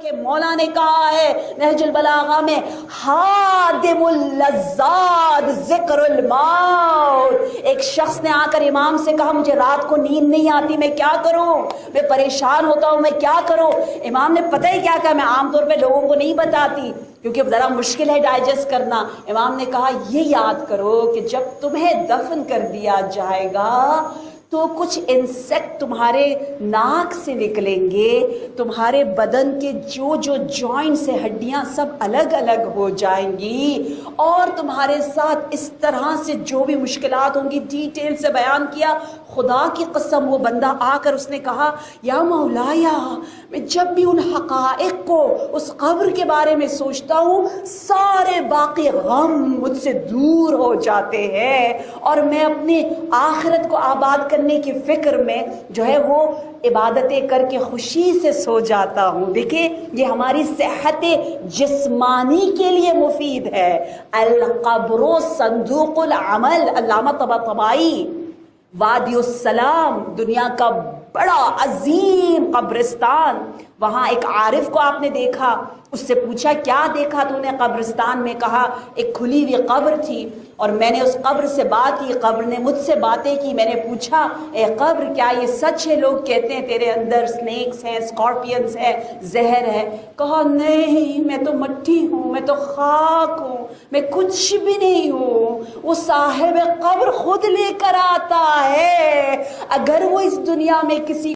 کہ مولا نے کہا ہے نہج البلاغہ میں حادم اللذات ذکر الموت. ایک شخص نے آ کر امام سے کہا مجھے رات کو نیند نہیں آتی، میں کیا کروں، میں پریشان ہوتا ہوں، میں کیا کروں. امام نے پتہ ہی کیا کہا، میں عام طور پہ لوگوں کو نہیں بتاتی کیونکہ ذرا مشکل ہے ڈائجسٹ کرنا. امام نے کہا یہ یاد کرو کہ جب تمہیں دفن کر دیا جائے گا تو کچھ انسیکٹ تمہارے ناک سے نکلیں گے، تمہارے بدن کے جو جوائنٹس ہیں، ہڈیاں سب الگ الگ ہو جائیں گی، اور تمہارے ساتھ اس طرح سے جو بھی مشکلات ہوں گی ڈیٹیل سے بیان کیا. خدا کی قسم وہ بندہ آ کر اس نے کہا یا مولایا، میں جب بھی ان حقائق کو اس قبر کے بارے میں سوچتا ہوں سارے باقی غم مجھ سے دور ہو جاتے ہیں، اور میں اپنی آخرت کو آباد کرنے کی فکر میں جو ہے وہ عبادتیں کر کے خوشی سے سو جاتا ہوں. دیکھیں یہ ہماری صحت جسمانی کے لیے مفید ہے. القبر صندوق العمل. علامہ طباطبائی وادی السلام، دنیا کا بڑا عظیم قبرستان. وہاں ایک عارف کو آپ نے دیکھا، اس سے پوچھا کیا دیکھا تو نے قبرستان میں؟ کہا ایک کھلی ہوئی قبر تھی اور میں نے اس قبر سے بات کی، قبر نے مجھ سے باتیں کی. میں نے پوچھا اے قبر کیا یہ سچ ہے، لوگ کہتے ہیں تیرے اندر سنیکس ہیں، اسکارپینز ہیں، زہر ہے؟ کہا نہیں، میں تو مٹی ہوں، میں تو خاک ہوں، میں کچھ بھی نہیں ہوں. وہ صاحب قبر خود لے کر آتا ہے. اگر وہ اس دنیا میں کسی